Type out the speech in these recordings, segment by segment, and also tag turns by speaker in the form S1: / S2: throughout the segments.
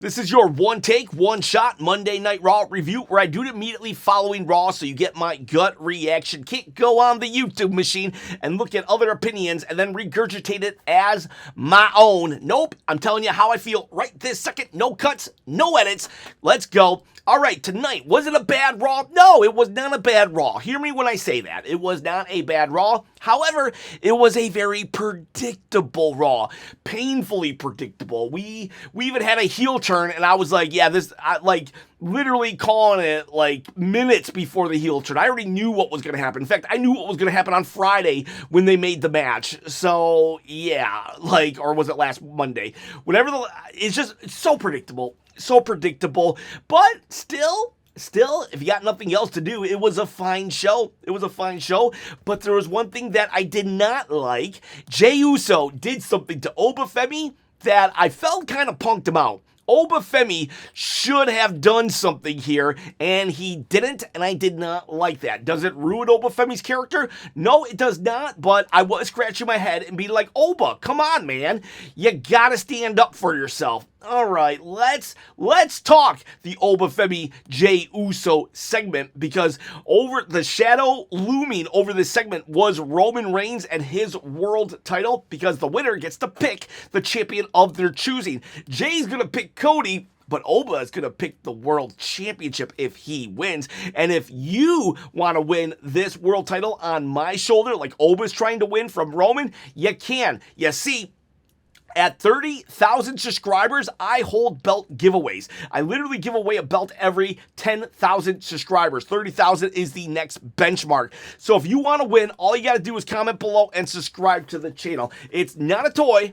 S1: This is your one take, one shot Monday Night Raw review where I do it immediately following Raw so you get my gut reaction. Can't go on the YouTube machine and look at other opinions and then regurgitate it as my own. Nope, I'm telling you how I feel right this second. No cuts, no edits. Let's go. All right, tonight, was it a bad Raw? No, it was not a bad Raw. Hear me when I say that. It was not a bad Raw. However, it was a very predictable Raw. Painfully predictable. We even had a heel turn, and I was like, yeah, literally calling it like minutes before the heel turn. I already knew what was going to happen. In fact, I knew what was going to happen on Friday when they made the match. So, yeah, or was it last Monday? It's so predictable. So predictable, but still, if you got nothing else to do, it was a fine show. But there was one thing that I did not like. Jey Uso did something to Oba Femi that I felt kind of punked him out. Oba Femi should have done something here, and he didn't, and I did not like that. Does it ruin Oba Femi's character? No, it does not, but I was scratching my head and being like, Oba, come on, man. You gotta stand up for yourself. All right, let's talk the Oba Femi Jey Uso segment, because over the shadow looming over this segment was Roman Reigns and his world title, because the winner gets to pick the champion of their choosing. Jay's gonna pick Cody, but Oba is going to pick the world championship if he wins. And if you want to win this world title on my shoulder, like Oba's trying to win from Roman, you can. You see, at 30,000 subscribers, I hold belt giveaways. I literally give away a belt every 10,000 subscribers. 30,000 is the next benchmark. So if you want to win, all you got to do is comment below and subscribe to the channel. It's not a toy.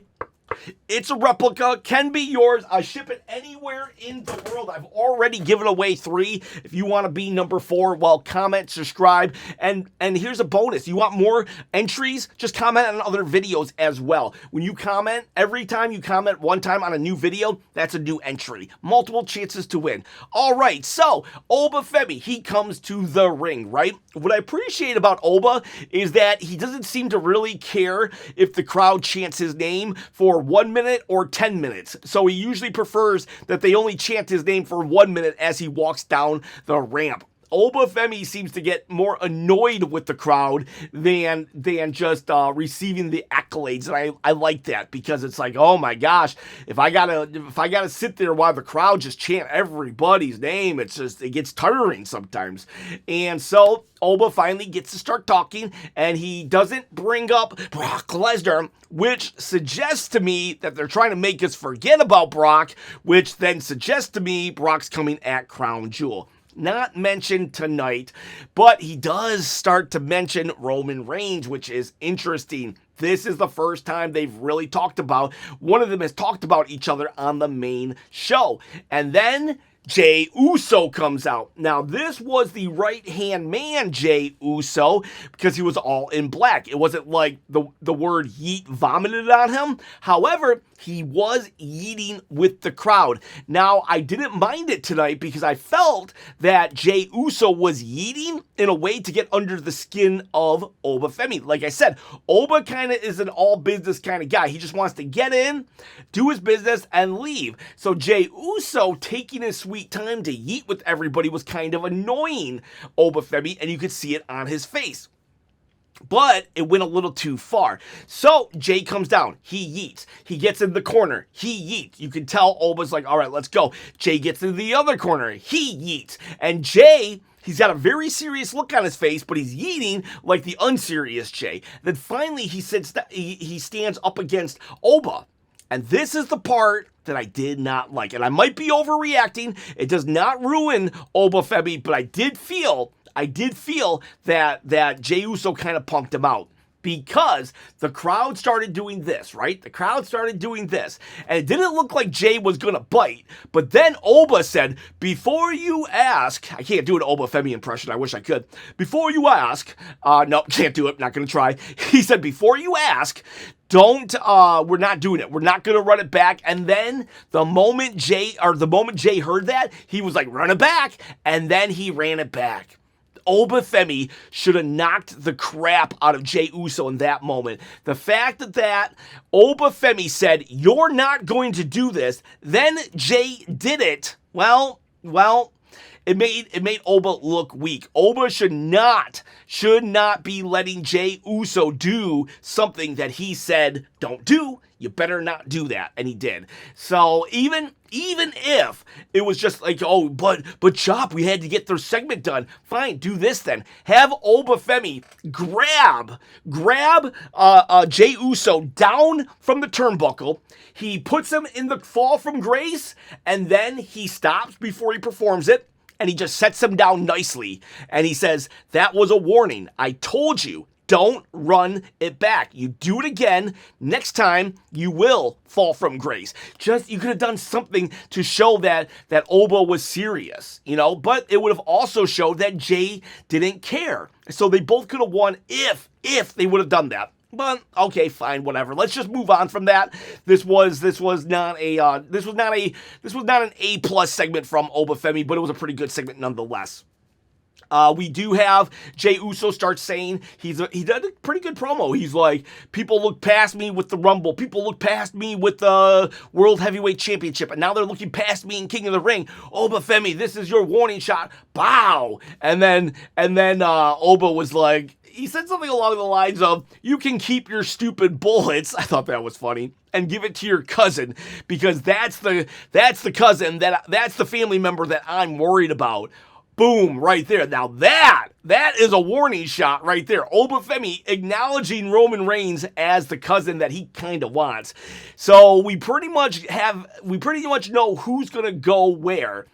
S1: It's a replica, can be yours. I ship it anywhere in the world. I've already given away 3. If you want to be number 4, well, comment, subscribe, and here's a bonus. You want more entries? Just comment on other videos as well. When you comment, every time you comment one time on a new video, that's a new entry. Multiple chances to win. All right, so Oba Femi, he comes to the ring, right? What I appreciate about Oba is that he doesn't seem to really care if the crowd chants his name for 1 minute or 10 minutes. So he usually prefers that they only chant his name for 1 minute as he walks down the ramp. Oba Femi seems to get more annoyed with the crowd than just receiving the accolades, and I like that, because it's like, oh my gosh, if I gotta sit there while the crowd just chant everybody's name, it gets tiring sometimes. And so Oba finally gets to start talking, and he doesn't bring up Brock Lesnar, which suggests to me that they're trying to make us forget about Brock, which then suggests to me Brock's coming at Crown Jewel. Not mentioned tonight, but he does start to mention Roman Reigns, which is interesting. This is the first time they've really talked about, one of them has talked about each other on the main show. And then Jey Uso comes out. Now, this was the right-hand man, Jey Uso, because he was all in black. It wasn't like the word yeet vomited on him. However, he was yeeting with the crowd. Now, I didn't mind it tonight because I felt that Jey Uso was yeeting in a way to get under the skin of Oba Femi. Like I said, Oba kind of is an all-business kind of guy. He just wants to get in, do his business, and leave. So Jey Uso taking his sweet time to yeet with everybody was kind of annoying Oba Femi, and you could see it on his face. But it went a little too far. So Jay comes down. He yeets. He gets in the corner. He yeets. You can tell Oba's like, all right, let's go. Jay gets in the other corner. He yeets. And Jay, he's got a very serious look on his face, but he's yeeting like the unserious Jay. Then finally he stands up against Oba. And this is the part that I did not like. And I might be overreacting. It does not ruin Oba Femi, but I did feel that Jey Uso kind of punked him out, because the crowd started doing this, right? The crowd started doing this, and it didn't look like Jay was going to bite, but then Oba said, before you ask, I can't do an Oba Femi impression, I wish I could, before you ask, no, can't do it, not going to try. He said, before you ask, we're not doing it. We're not going to run it back. And then the moment Jay heard that, he was like, run it back, and then he ran it back. Oba Femi should have knocked the crap out of Jey Uso in that moment. The fact that Oba Femi said, "You're not going to do this," then Jey did it. Well, it made Oba look weak. Oba should not be letting Jey Uso do something that he said, "Don't do. You better not do that," and he did. So even if it was just like, "Oh, but Chop, we had to get their segment done." Fine, do this then. Have Oba Femi grab Jey Uso down from the turnbuckle. He puts him in the fall from grace, and then he stops before he performs it. And he just sets him down nicely. And he says, "That was a warning. I told you, don't run it back. You do it again, next time you will fall from grace." You could have done something to show that Oba was serious, but it would have also showed that Jey didn't care. So they both could have won if they would have done that. But okay, fine, whatever. Let's just move on from that. This was not an A+ segment from Oba Femi, but it was a pretty good segment nonetheless. We do have Jey Uso start saying he did a pretty good promo. He's like, "People look past me with the Rumble. People look past me with the World Heavyweight Championship, and now they're looking past me in King of the Ring. Oba Femi, this is your warning shot." Bow. And then Oba was like, he said something along the lines of, "You can keep your stupid bullets." I thought that was funny. "And give it to your cousin, because that's the cousin, that's the family member that I'm worried about." Boom, right there. Now that is a warning shot right there. Oba Femi acknowledging Roman Reigns as the cousin that he kind of wants. So we pretty much know who's going to go where.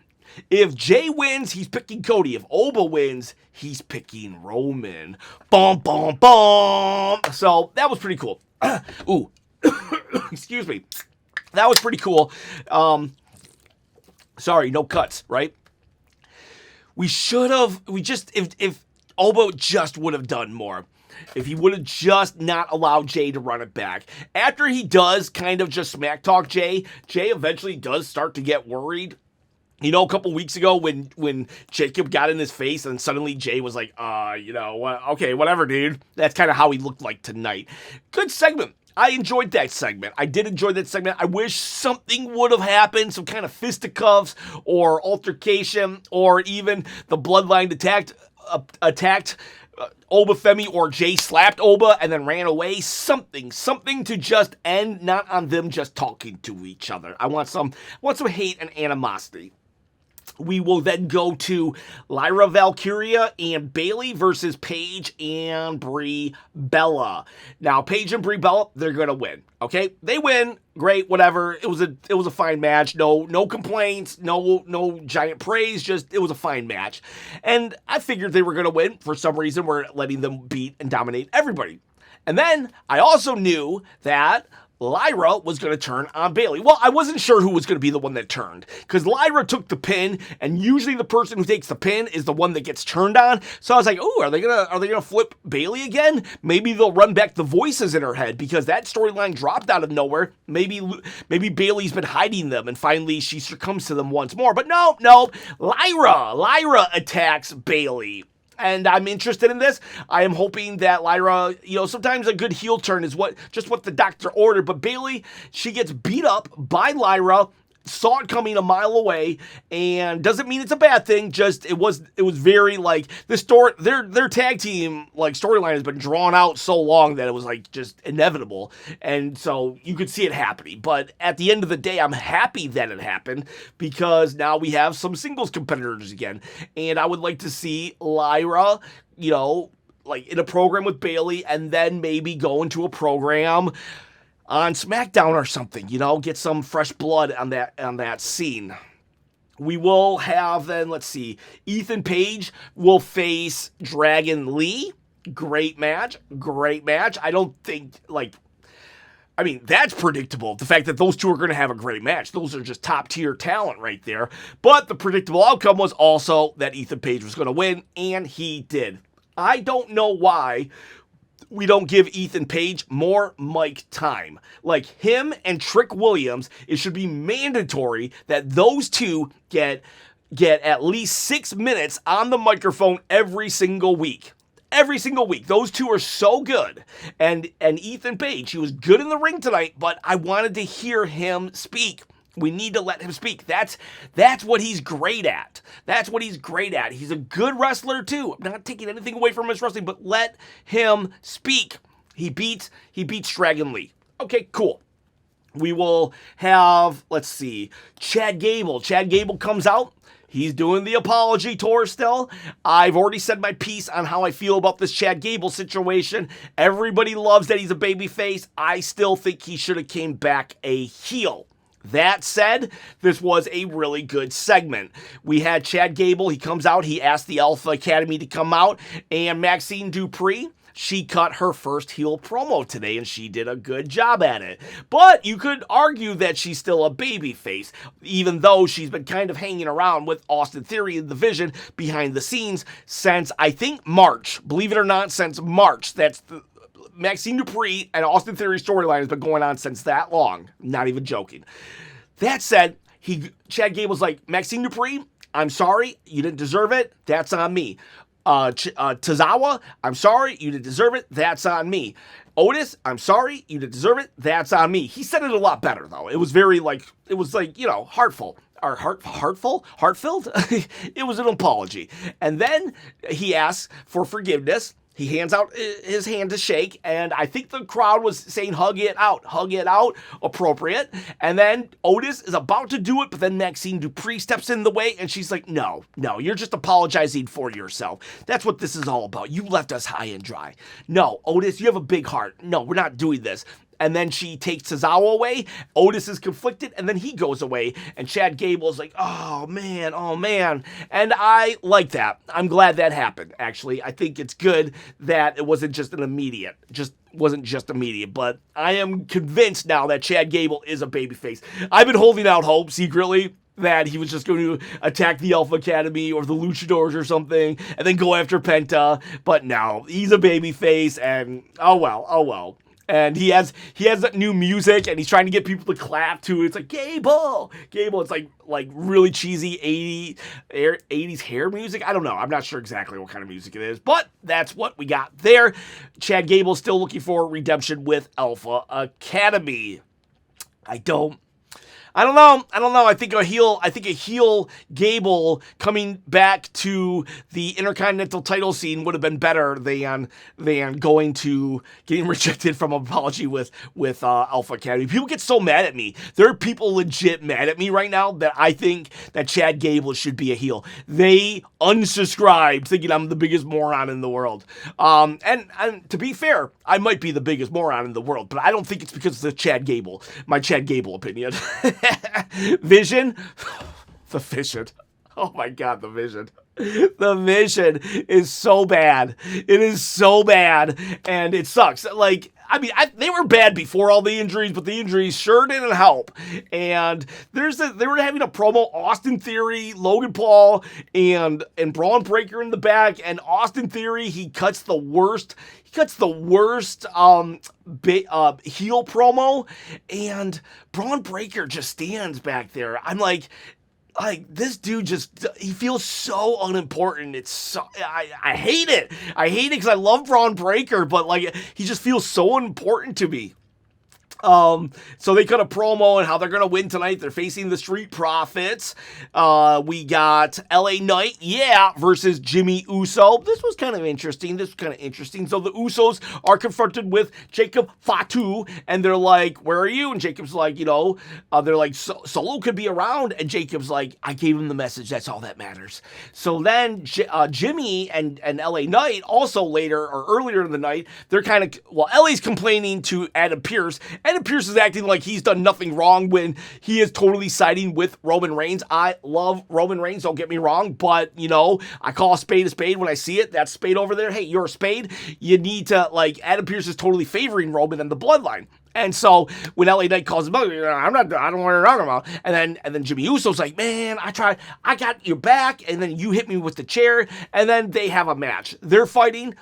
S1: If Jey wins, he's picking Cody. If Oba wins, he's picking Roman. Bum, bum, bum. So that was pretty cool. Ooh, excuse me. That was pretty cool. Sorry, no cuts, right? If Oba just would have done more. If he would have just not allowed Jey to run it back. After he does kind of just smack talk Jey eventually does start to get worried. A couple weeks ago when Jacob got in his face and suddenly Jey was like, okay, whatever, dude. That's kind of how he looked like tonight. Good segment. I enjoyed that segment. I did enjoy that segment. I wish something would have happened, some kind of fisticuffs or altercation, or even the Bloodline attacked Oba Femi, or Jey slapped Oba and then ran away. Something to just end, not on them just talking to each other. I want some hate and animosity. We will then go to Lyra Valkyria and Bayley versus Paige and Brie Bella. Now, Paige and Brie Bella, they're going to win. Okay? They win. Great, whatever. It was a fine match. No complaints, no giant praise, just it was a fine match. And I figured they were going to win. For some reason, we're letting them beat and dominate everybody. And then I also knew that Lyra was going to turn on Bayley. Well, I wasn't sure who was going to be the one that turned, because Lyra took the pin, and usually the person who takes the pin is the one that gets turned on. So I was like, "Ooh, are they gonna flip Bayley again? Maybe they'll run back the voices in her head, because that storyline dropped out of nowhere. Maybe Bayley's been hiding them, and finally she succumbs to them once more." But no, Lyra attacks Bayley. And I'm interested in this. I am hoping that Lyra, sometimes a good heel turn is what the doctor ordered. But Bayley, she gets beat up by Lyra, saw it coming a mile away, and doesn't mean it's a bad thing. Just it was very like the story. Their tag team storyline has been drawn out so long that it was just inevitable, and so you could see it happening. But at the end of the day, I'm happy that it happened, because now we have some singles competitors again, and I would like to see Lyra, in a program with Bayley, and then maybe go into a program on SmackDown or something, get some fresh blood on that scene. We will have then, let's see, Ethan Page will face Dragon Lee. Great match. I don't think, that's predictable. The fact that those two are going to have a great match. Those are just top tier talent right there. But the predictable outcome was also that Ethan Page was going to win, and he did. I don't know why we don't give Ethan Page more mic time. Like him and Trick Williams, it should be mandatory that those two get get at least 6 minutes on the microphone every single week. Every single week. Those two are so good. And Ethan Page, he was good in the ring tonight, but I wanted to hear him speak. We need to let him speak. That's what he's great at. That's what he's great at. He's a good wrestler too. I'm not taking anything away from his wrestling, but let him speak. He beats Dragon Lee. Okay, cool. We will have, let's see, Chad Gable. Chad Gable comes out. He's doing the apology tour still. I've already said my piece on how I feel about this Chad Gable situation. Everybody loves that he's a babyface. I still think he should have came back a heel. That said, this was a really good segment. We had Chad Gable. He comes out. He asked the Alpha Academy to come out. And Maxine Dupree, she cut her first heel promo today, and she did a good job at it. But you could argue that she's still a babyface, even though she's been kind of hanging around with Austin Theory in the Vision behind the scenes since, I think, March. Believe it or not, since March. That's the Maxine Dupree and Austin Theory storyline has been going on since that long. Not even joking. That said, Chad Gable's like, Maxine Dupree, I'm sorry, you didn't deserve it. That's on me. Tozawa, I'm sorry, you didn't deserve it. That's on me. Otis, I'm sorry, you didn't deserve it. That's on me. He said it a lot better though. It was very heartfelt. Or heartfelt? It was an apology. And then he asks for forgiveness. He hands out his hand to shake, and I think the crowd was saying, hug it out, appropriate. And then Otis is about to do it, but then Maxine Dupree steps in the way, and she's like, no, you're just apologizing for yourself. That's what this is all about. You left us high and dry. No, Otis, you have a big heart. No, we're not doing this. And then she takes Tozawa away. Otis is conflicted, and then he goes away. And Chad Gable is like, oh man. And I like that. I'm glad that happened, actually. I think it's good that it wasn't just immediate. But I am convinced now that Chad Gable is a babyface. I've been holding out hope secretly that he was just going to attack the Alpha Academy or the Luchadors or something and then go after Penta. But no, he's a babyface, and oh well. And he has that new music, and he's trying to get people to clap to it. It's like, Gable. It's like really cheesy 80s hair music. I don't know. I'm not sure exactly what kind of music it is, but that's what we got there. Chad Gable still looking for redemption with Alpha Academy. I don't know. I think a heel Gable coming back to the Intercontinental title scene would have been better than getting rejected from an apology with Alpha Academy. People get so mad at me. There are people legit mad at me right now that I think that Chad Gable should be a heel. They unsubscribed thinking I'm the biggest moron in the world. And to be fair, I might be the biggest moron in the world, but I don't think it's because of my Chad Gable opinion. Vision. The Vision. Oh my God, the Vision. The Vision is so bad. It is so bad, and it sucks. They were bad before all the injuries, but the injuries sure didn't help. And they were having a promo, Austin Theory, Logan Paul, and Braun Breaker in the back, and Austin Theory, he cuts the worst heel promo, and Braun Breaker just stands back there. I'm like this dude he feels so unimportant. It's so, I hate it. I hate it because I love Braun Breaker, but he just feels so unimportant to me. So they cut a promo on how they're going to win tonight. They're facing the Street Profits. We got LA Knight, versus Jimmy Uso. This was kind of interesting. So the Usos are confronted with Jacob Fatu, and they're like, where are you? And Jacob's like, they're like, Solo could be around. And Jacob's like, I gave him the message. That's all that matters. So then Jimmy and LA Knight also earlier in the night, they're kind of, LA's complaining to Adam Pearce. Adam Pearce is acting like he's done nothing wrong when he is totally siding with Roman Reigns. I love Roman Reigns, don't get me wrong, but, I call a spade when I see it. That spade over there, hey, you're a spade. You need to, Adam Pearce is totally favoring Roman and the bloodline. And so when LA Knight calls him out, I don't know what you're talking about. And then Jimmy Uso's like, man, I got your back, and then you hit me with the chair, and then they have a match. They're fighting.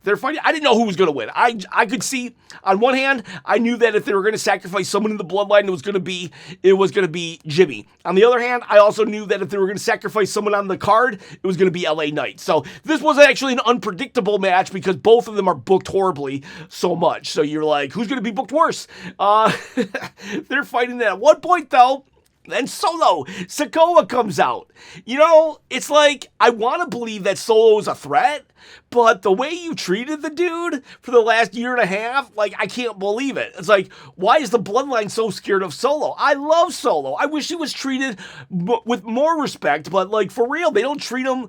S1: they're fighting. I didn't know who was going to win. I could see, on one hand, I knew that if they were going to sacrifice someone in the bloodline, it was going to be Jimmy. On the other hand, I also knew that if they were going to sacrifice someone on the card, it was going to be LA Knight. So this was actually an unpredictable match because both of them are booked horribly so much. So you're like, who's going to be booked worse? They're fighting that. At one point, though, then Solo Sikoa comes out. It's like, I want to believe that Solo is a threat, but the way you treated the dude for the last year and a half, like, I can't believe it. It's like, why is the bloodline so scared of Solo? I love Solo. I wish he was treated with more respect, but, like, for real, they treat him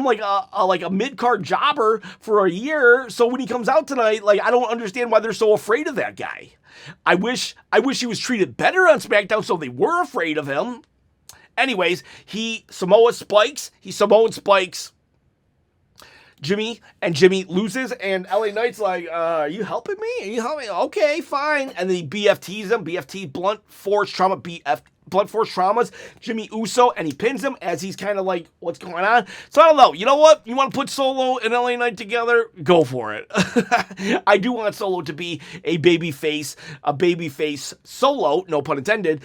S1: like a mid-card jobber for a year, so when he comes out tonight, like, I don't understand why they're so afraid of that guy. I wish he was treated better on SmackDown so they were afraid of him. Anyways, he Samoan spikes Jimmy, and Jimmy loses, and LA Knight's like, are you helping me? Are you helping me? Okay, fine. And then he BFTs him, BFT, blunt force traumas, Jimmy Uso, and he pins him as he's kind of like, what's going on? So I don't know. You know what? You want to put Solo and LA Knight together? Go for it. I do want Solo to be a babyface Solo, no pun intended,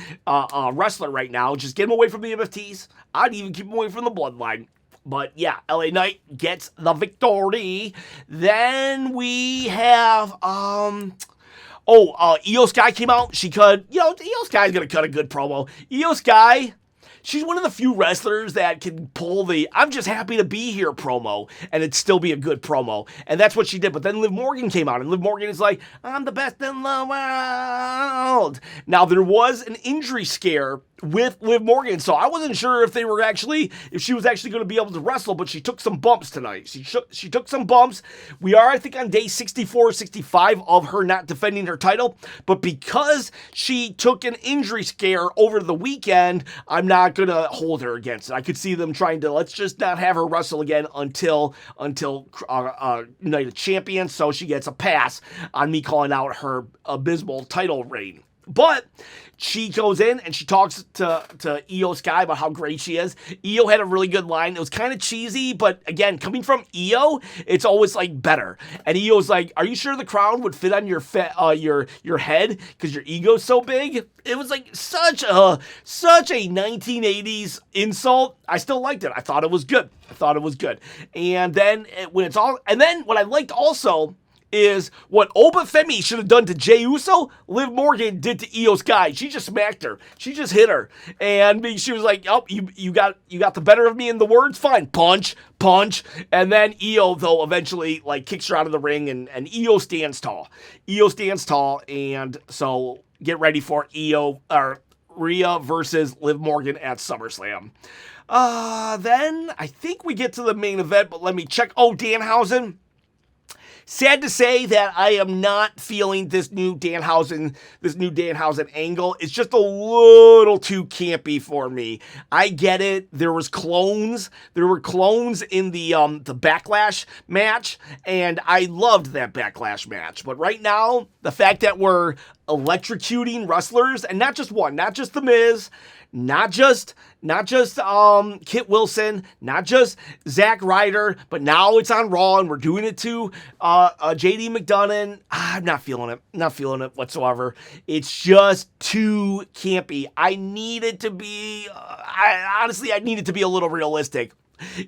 S1: wrestler right now. Just get him away from the MFTs. I'd even keep him away from the bloodline. But yeah, LA Knight gets the victory. Then we have, Io Sky came out. She cut, Io Sky's going to cut a good promo. Io Sky, she's one of the few wrestlers that can pull the I'm just happy to be here promo and it'd still be a good promo. And that's what she did. But then Liv Morgan came out and Liv Morgan is like, I'm the best in the world. Now, there was an injury scare with Liv Morgan, so I wasn't sure if she was actually going to be able to wrestle, but she took some bumps tonight. She took some bumps. We are, I think, on day 64, 65 of her not defending her title, but because she took an injury scare over the weekend, I'm not going to hold her against it. I could see them trying to, let's just not have her wrestle again until Night of Champions, so she gets a pass on me calling out her abysmal title reign. But she goes in and she talks to Io Sky about how great she is. Io had a really good line. It was kind of cheesy, but again, coming from Io, it's always like better. And Io's like, "Are you sure the crown would fit on your head because your ego's so big?" It was like such a 1980s insult. I still liked it. I thought it was good. And then what I liked also is what Oba Femi should have done to Jey Uso, Liv Morgan did to Io Sky. She just smacked her. She just hit her. And she was like, oh, you got the better of me in the words? Fine. Punch. And then Io, though, eventually like kicks her out of the ring and Io stands tall. And so get ready for Rhea versus Liv Morgan at SummerSlam. Then I think we get to the main event, but let me check. Oh, Danhausen. Sad to say that I am not feeling this new Danhausen angle. It's just a little too campy for me. I get it. There were clones in the Backlash match, and I loved that Backlash match. But right now, the fact that we're electrocuting wrestlers, and not just one, not just The Miz, not just Kit Wilson, not just Zack Ryder, but now it's on Raw and we're doing it to JD McDonough. I'm not feeling it whatsoever. It's just too campy. I need it to be a little realistic.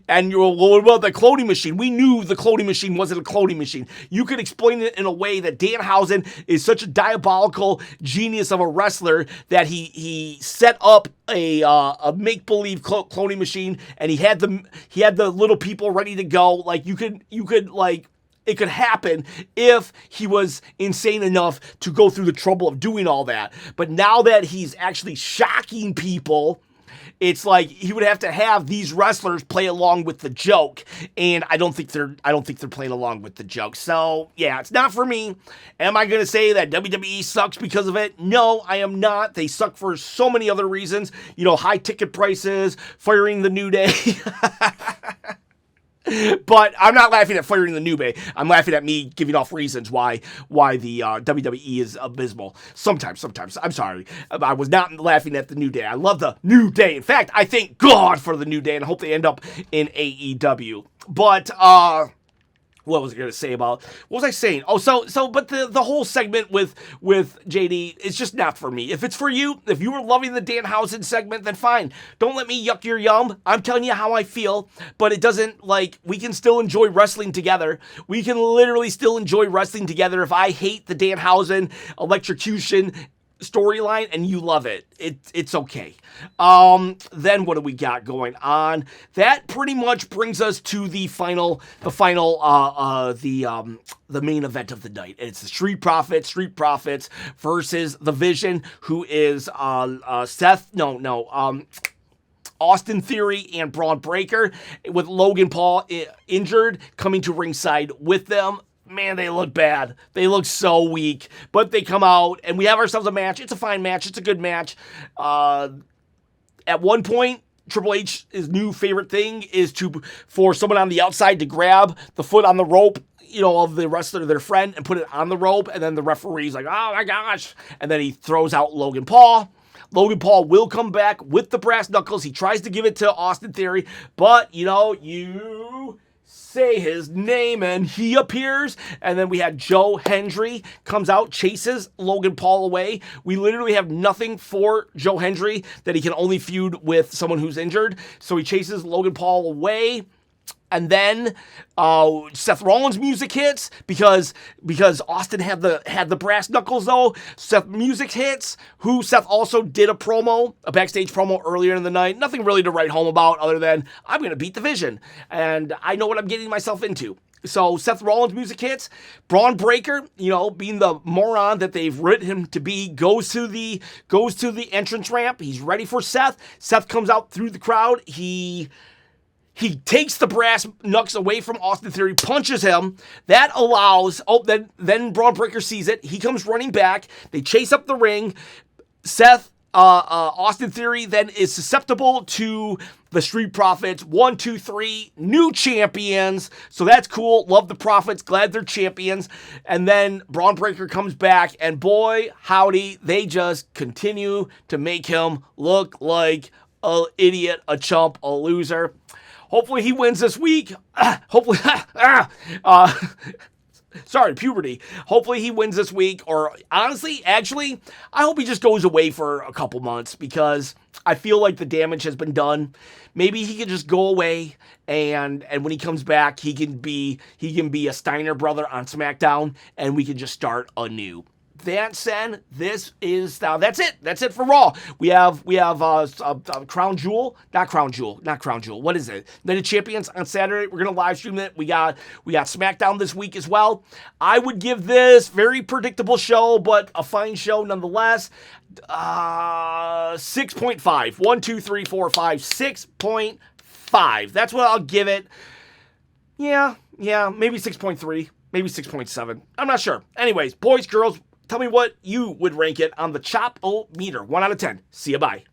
S1: And what about the cloning machine? We knew the cloning machine wasn't a cloning machine. You could explain it in a way that Danhausen is such a diabolical genius of a wrestler that he set up a make-believe cloning machine, and he had the little people ready to go. Like you could like, it could happen if he was insane enough to go through the trouble of doing all that. But now that he's actually shocking people, it's like he would have to have these wrestlers play along with the joke, and I don't think they're playing along with the joke. So yeah, it's not for me. Am I going to say that WWE sucks because of it? No, I am not. They suck for so many other reasons. High ticket prices, firing the New Day. But I'm not laughing at firing the New Day. I'm laughing at me giving off reasons why the WWE is abysmal. Sometimes. I'm sorry. I was not laughing at the New Day. I love the New Day. In fact, I thank God for the New Day and I hope they end up in AEW. But what was I going to say about, what was I saying? Oh, but the whole segment with JD is just not for me. If it's for you, if you were loving the Danhausen segment, then fine. Don't let me yuck your yum. I'm telling you how I feel, but it doesn't, like, we can still enjoy wrestling together. We can literally still enjoy wrestling together if I hate the Danhausen electrocution storyline and you love it. It's okay. Then what do we got going on? That pretty much brings us to the main event of the night. It's the Street Profits versus the Vision, who is Austin Theory and Braun Breaker, with Logan Paul injured, coming to ringside with them. Man, they look bad. They look so weak. But they come out, and we have ourselves a match. It's a fine match. It's a good match. At one point, Triple H's new favorite thing is for someone on the outside to grab the foot on the rope, of the wrestler, their friend, and put it on the rope. And then the referee's like, oh my gosh. And then he throws out Logan Paul. Logan Paul will come back with the brass knuckles. He tries to give it to Austin Theory, but, you say his name and he appears. And then we had Joe Hendry comes out, chases Logan Paul away. We literally have nothing for Joe Hendry, that he can only feud with someone who's injured. So he chases Logan Paul away. And then Seth Rollins' music hits because Austin had the brass knuckles though. Seth music hits. Seth also did a backstage promo earlier in the night. Nothing really to write home about other than I'm gonna beat the Vision, and I know what I'm getting myself into. So Seth Rollins' music hits. Braun Breaker, being the moron that they've written him to be, goes to the entrance ramp. He's ready for Seth. Seth comes out through the crowd. He takes the brass knucks away from Austin Theory, punches him. That allows, then Braun Breaker sees it. He comes running back. They chase up the ring. Austin Theory then is susceptible to the Street Profits. 1, 2, 3, new champions. So that's cool. Love the Profits. Glad they're champions. And then Braun Breaker comes back, and boy, howdy, they just continue to make him look like an idiot, a chump, a loser. Hopefully he wins this week. Sorry, puberty. Hopefully he wins this week. Or honestly, actually, I hope he just goes away for a couple months, because I feel like the damage has been done. Maybe he can just go away, and when he comes back, he can be a Steiner brother on SmackDown, and we can just start anew. That said, that's it. That's it for Raw. We have Crown Jewel. What is it? Night of Champions on Saturday. We're gonna live stream it. We got SmackDown this week as well. I would give this very predictable show, but a fine show nonetheless. 6.5. 1, 2, 3, 4, 5. 6.5. That's what I'll give it. Yeah. Maybe 6.3. Maybe 6.7. I'm not sure. Anyways, boys, girls, tell me what you would rank it on the Chop-O meter. 1 out of 10. See ya, bye.